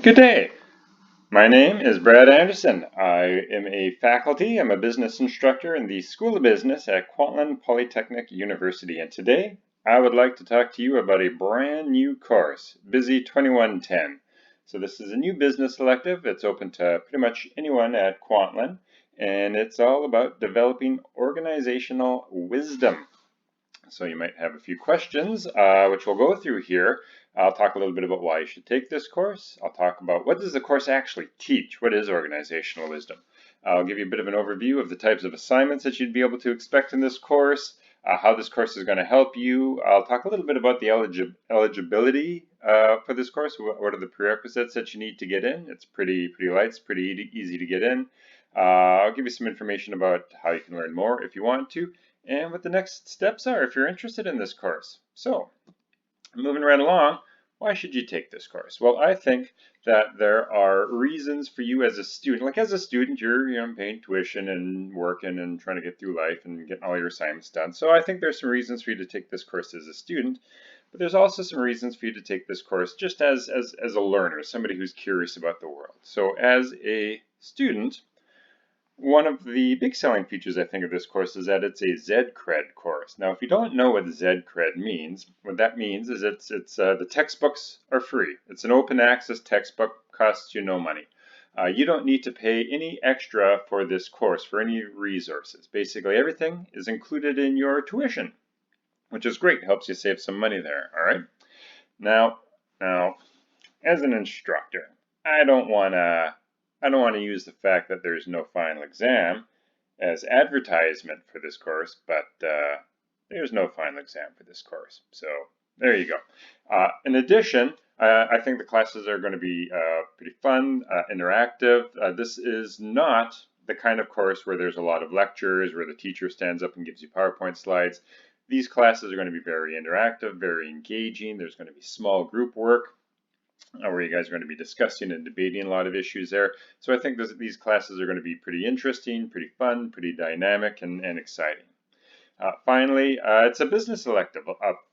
Good day. My name is Brad Anderson. I am a faculty. I'm a business instructor in the School of Business at Kwantlen Polytechnic University. And today I would like to talk to you about a brand new course, BUSI 2110. So this is a new business elective. It's open to pretty much anyone at Kwantlen. And it's all about developing organizational wisdom. So you might have a few questions, which we'll go through here. I'll talk a little bit about why you should take this course. I'll talk about what does the course actually teach? What is organizational wisdom? I'll give you a bit of an overview of the types of assignments that you'd be able to expect in this course, how this course is going to help you. I'll talk a little bit about the eligibility for this course. What are the prerequisites that you need to get in? It's pretty light. It's pretty easy to get in. I'll give you some information about how you can learn more if you want to, and what the next steps are if you're interested in this course. So, moving right along, why should you take this course? Well, I think that there are reasons for you as a student. Like as a student, you're paying tuition and working and trying to get through life and getting all your assignments done. So I think there's some reasons for you to take this course as a student. But there's also some reasons for you to take this course just as a learner, somebody who's curious about the world. So as a student, one of the big selling features, I think, of this course is that it's a Z-Cred course. Now, if you don't know what Z-Cred means, what that means is the textbooks are free. It's an open access textbook, costs you no money. You don't need to pay any extra for this course, for any resources. Basically, everything is included in your tuition, which is great. It helps you save some money there, all right? Now, as an instructor, I don't want to use the fact that there's no final exam as advertisement for this course, but there's no final exam for this course. So there you go. In addition, I think the classes are going to be pretty fun, interactive. This is not the kind of course where there's a lot of lectures, where the teacher stands up and gives you PowerPoint slides. These classes are going to be very interactive, very engaging. There's going to be small group work, where you guys are going to be discussing and debating a lot of issues there. So I think these classes are going to be pretty interesting, pretty fun, pretty dynamic, and exciting. Finally, it's a business elective.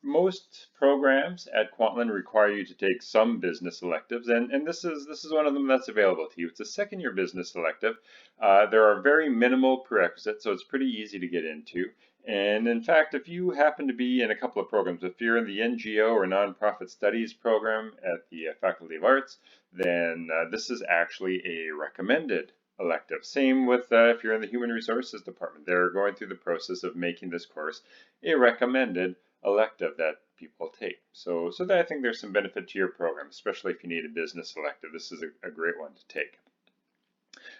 Most programs at Kwantlen require you to take some business electives, and this is one of them that's available to you. It's a second-year business elective. There are very minimal prerequisites, so it's pretty easy to get into. And in fact, if you happen to be in a couple of programs, if you're in the NGO or Nonprofit Studies program at the Faculty of Arts, then this is actually a recommended elective. Same with if you're in the Human Resources Department. They're going through the process of making this course a recommended elective that people take. So that I think there's some benefit to your program, especially if you need a business elective. This is a great one to take.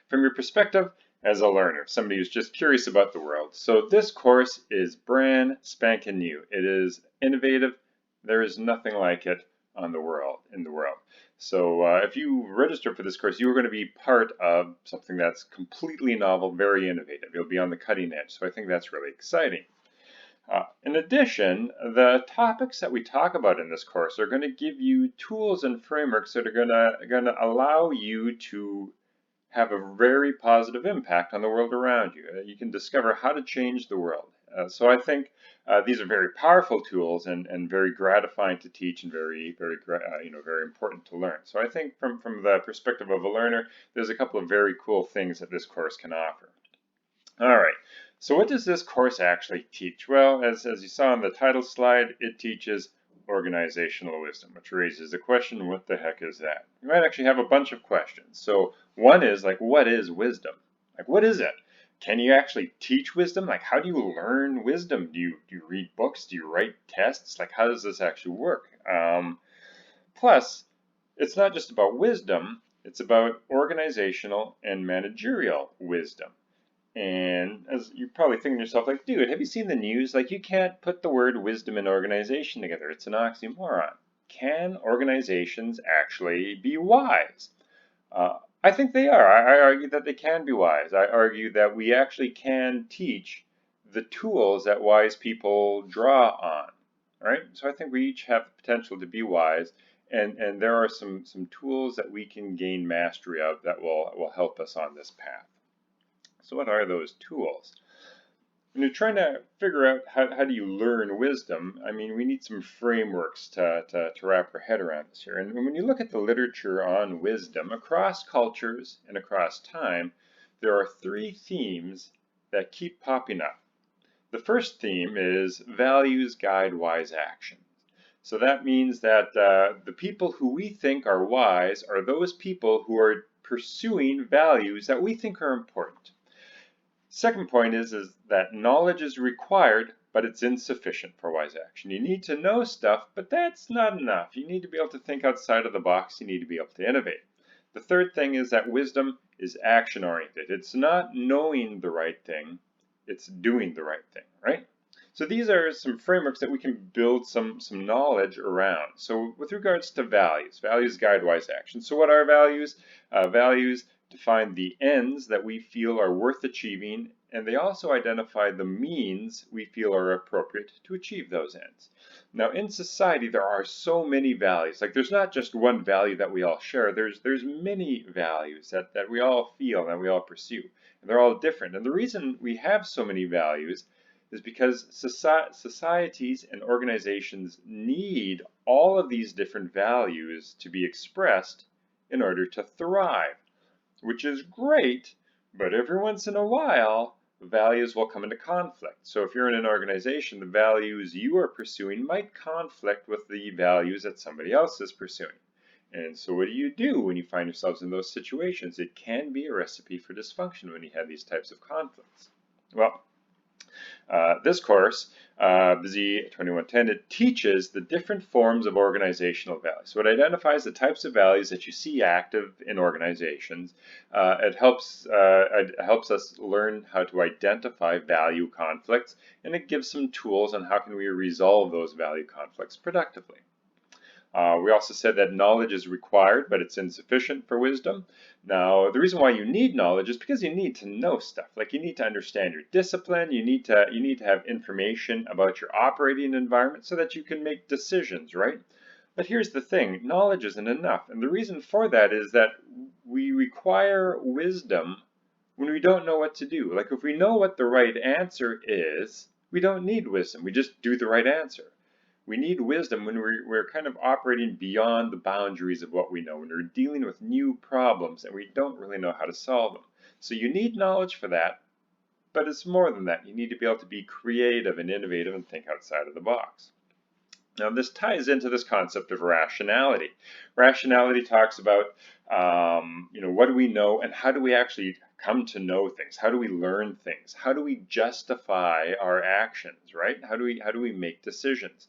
From your perspective as a learner, somebody who's just curious about the world. So this course is brand spanking new. It is innovative. There is nothing like it in the world. So if you register for this course, you are going to be part of something that's completely novel, very innovative. You'll be on the cutting edge. So I think that's really exciting. In addition, the topics that we talk about in this course are going to give you tools and frameworks that are going to allow you to have a very positive impact on the world around you. You can discover how to change the world. So I think these are very powerful tools and very gratifying to teach and very important to learn. So I think from the perspective of a learner, there's a couple of very cool things that this course can offer. All right. So what does this course actually teach? Well, as you saw on the title slide, it teaches organizational wisdom, which raises the question, what the heck is that? You might actually have a bunch of questions. So one is like, what is wisdom? Like, what is it? Can you actually teach wisdom? Like, how do you learn wisdom? Do you read books? Do you write tests? Like, how does this actually work? Plus, it's not just about wisdom, it's about organizational and managerial wisdom. And as you're probably thinking to yourself, like, dude, have you seen the news? Like, you can't put the word wisdom and organization together. It's an oxymoron. Can organizations actually be wise? I think they are. I argue that they can be wise. I argue that we actually can teach the tools that wise people draw on. Right? So I think we each have the potential to be wise, and there are some tools that we can gain mastery of that will help us on this path. So what are those tools? when you're trying to figure out how do you learn wisdom, I mean, we need some frameworks to wrap our head around this here. And when you look at the literature on wisdom across cultures and across time, there are three themes that keep popping up. The first theme is values guide wise action. So that means that the people who we think are wise are those people who are pursuing values that we think are important. Second point is that knowledge is required, but it's insufficient for wise action. You need to know stuff, but that's not enough. You need to be able to think outside of the box. You need to be able to innovate. The third thing is that wisdom is action-oriented. It's not knowing the right thing, it's doing the right thing, right? So these are some frameworks that we can build some knowledge around. So with regards to values, values guide wise action. So what are values? Values define the ends that we feel are worth achieving, and they also identify the means we feel are appropriate to achieve those ends. Now in society there are so many values. Like there's not just one value that we all share. There's many values that we all feel and that we all pursue. And they're all different. And the reason we have so many values is because societies and organizations need all of these different values to be expressed in order to thrive, which is great, but every once in a while, values will come into conflict. So if you're in an organization, the values you are pursuing might conflict with the values that somebody else is pursuing. And so what do you do when you find yourselves in those situations? It can be a recipe for dysfunction when you have these types of conflicts. Well, this course, BUSI 2110, it teaches the different forms of organizational values. So it identifies the types of values that you see active in organizations. It helps us learn how to identify value conflicts, and it gives some tools on how can we resolve those value conflicts productively. We also said that knowledge is required, but it's insufficient for wisdom. Now, the reason why you need knowledge is because you need to know stuff. Like you need to understand your discipline. You need to have information about your operating environment so that you can make decisions, right? But here's the thing: knowledge isn't enough, and the reason for that is that we require wisdom when we don't know what to do. Like if we know what the right answer is, we don't need wisdom. We just do the right answer. We need wisdom when we're kind of operating beyond the boundaries of what we know, when we're dealing with new problems and we don't really know how to solve them. So you need knowledge for that, but it's more than that. You need to be able to be creative and innovative and think outside of the box. Now this ties into this concept of rationality. Rationality talks about what do we know and how do we actually come to know things? How do we learn things? How do we justify our actions, right? How do we make decisions?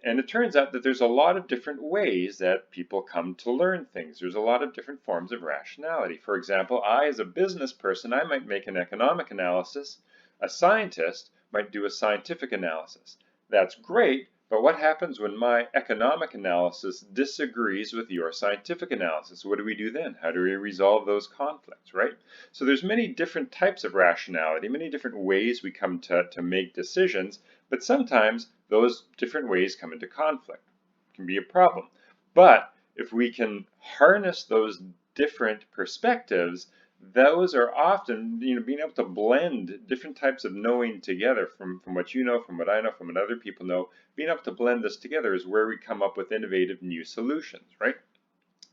And it turns out that there's a lot of different ways that people come to learn things. There's a lot of different forms of rationality. For example, I as a business person, I might make an economic analysis. A scientist might do a scientific analysis. That's great, but what happens when my economic analysis disagrees with your scientific analysis? What do we do then? How do we resolve those conflicts, right? So there's many different types of rationality, many different ways we come to make decisions, but sometimes those different ways come into conflict. It can be a problem. But if we can harness those different perspectives, those are often, being able to blend different types of knowing together from what you know, from what I know, from what other people know, being able to blend this together is where we come up with innovative new solutions, right?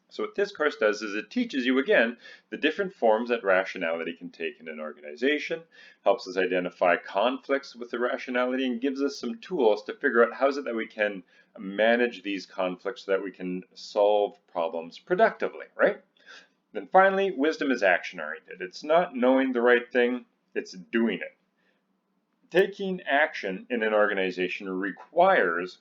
So what this course does is it teaches you, again, the different forms that rationality can take in an organization, helps us identify conflicts with the rationality, and gives us some tools to figure out how is it that we can manage these conflicts so that we can solve problems productively, right? Then finally, wisdom is action-oriented. It's not knowing the right thing, it's doing it. Taking action in an organization requires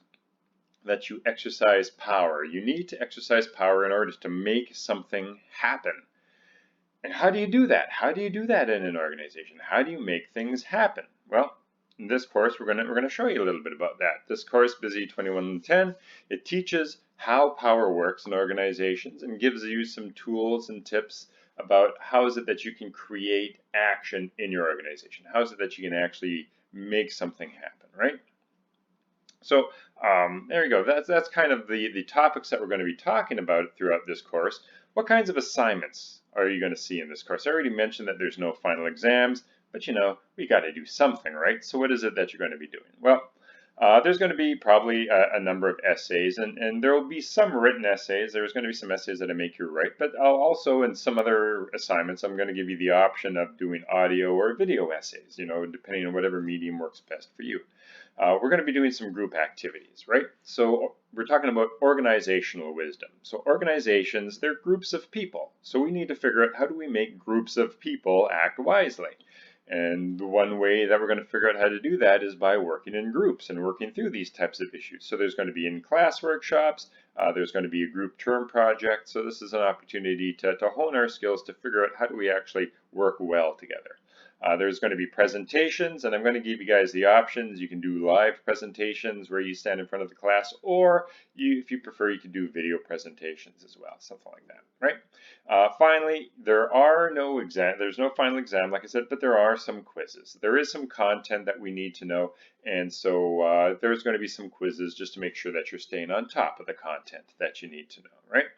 that you exercise power. You need to exercise power in order to make something happen. And how do you do that? How do you do that in an organization? How do you make things happen? Well, in this course, we're going to show you a little bit about that. This course, BUSI 2110, it teaches how power works in organizations and gives you some tools and tips about how is it that you can create action in your organization. How is it that you can actually make something happen, right? So there you go. That's kind of the topics that we're going to be talking about throughout this course. What kinds of assignments are you going to see in this course? I already mentioned that there's no final exams, but we got to do something, right? So what is it that you're going to be doing? Well, there's going to be probably a number of essays, and there will be some written essays. There's going to be some essays that I make you write, but I'll also, in some other assignments, I'm going to give you the option of doing audio or video essays, depending on whatever medium works best for you. We're going to be doing some group activities, right? So we're talking about organizational wisdom. So organizations, they're groups of people. So we need to figure out, how do we make groups of people act wisely? And the one way that we're going to figure out how to do that is by working in groups and working through these types of issues. So there's going to be in-class workshops, there's going to be a group term project. So this is an opportunity to hone our skills to figure out, how do we actually work well together. There's going to be presentations, and I'm going to give you guys the options. You can do live presentations where you stand in front of the class, or if you prefer, you can do video presentations as well, something like that, right? Finally, there's no final exam, like I said, but there are some quizzes. There is some content that we need to know, and so there's going to be some quizzes just to make sure that you're staying on top of the content that you need to know, right?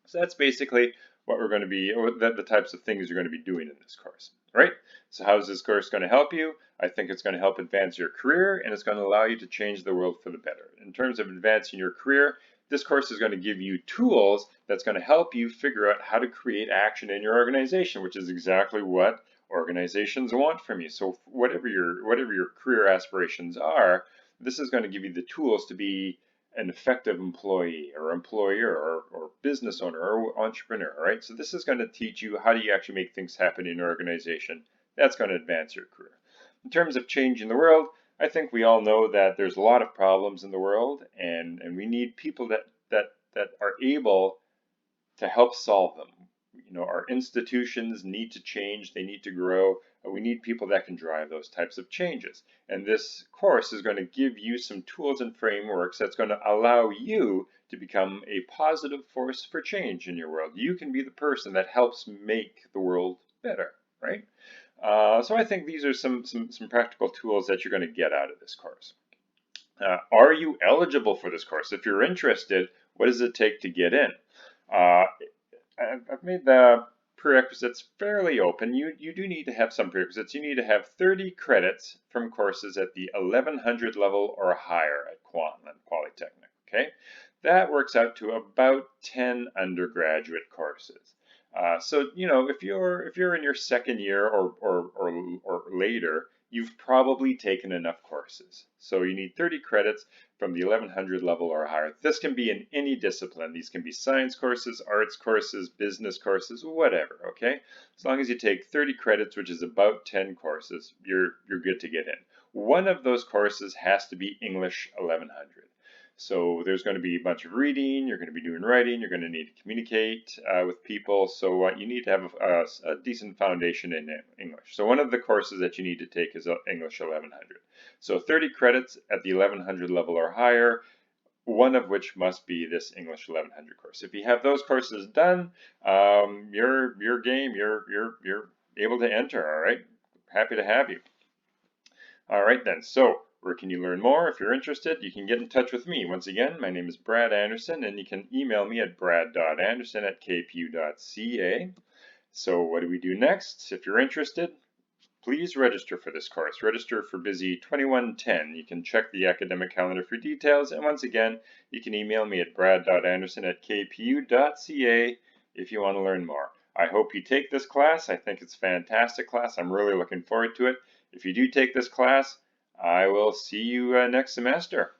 So that's basically what we're going to be, or the types of things you're going to be doing in this course, right? So how is this course going to help you? I think it's going to help advance your career, and it's going to allow you to change the world for the better. In terms of advancing your career, this course is going to give you tools that's going to help you figure out how to create action in your organization, which is exactly what organizations want from you. So whatever your career aspirations are, this is going to give you the tools to be an effective employee or employer or business owner or entrepreneur, right? So this is going to teach you, how do you actually make things happen in your organization. That's going to advance your career. In terms of changing the world, I think we all know that there's a lot of problems in the world, and we need people that are able to help solve them. Our institutions need to change, they need to grow. We need people that can drive those types of changes. And this course is going to give you some tools and frameworks that's going to allow you to become a positive force for change in your world. You can be the person that helps make the world better, right? So I think these are some practical tools that you're going to get out of this course. Are you eligible for this course? If you're interested, what does it take to get in? I've made the prerequisites fairly open. You do need to have some prerequisites. You need to have 30 credits from courses at the 1100 level or higher at Kwantlen Polytechnic. Okay, that works out to about 10 undergraduate courses. So if you're in your second year or later, you've probably taken enough courses. So you need 30 credits from the 1100 level or higher. This can be in any discipline. These can be science courses, arts courses, business courses, whatever, okay? As long as you take 30 credits, which is about 10 courses, you're good to get in. One of those courses has to be English 1100. So there's going to be a bunch of reading, you're going to be doing writing, you're going to need to communicate with people, so you need to have a decent foundation in English. So one of the courses that you need to take is English 1100. So 30 credits at the 1100 level or higher, one of which must be this English 1100 course. If you have those courses done, you're game, you're able to enter, all right? Happy to have you. All right then, so where can you learn more? If you're interested, you can get in touch with me. Once again, my name is Brad Anderson, and you can email me at brad.anderson@kpu.ca. So what do we do next? If you're interested, please register for this course. Register for BUSI 2110. You can check the academic calendar for details, and once again, you can email me at brad.anderson@kpu.ca if you want to learn more. I hope you take this class. I think it's a fantastic class. I'm really looking forward to it. If you do take this class, I will see you next semester.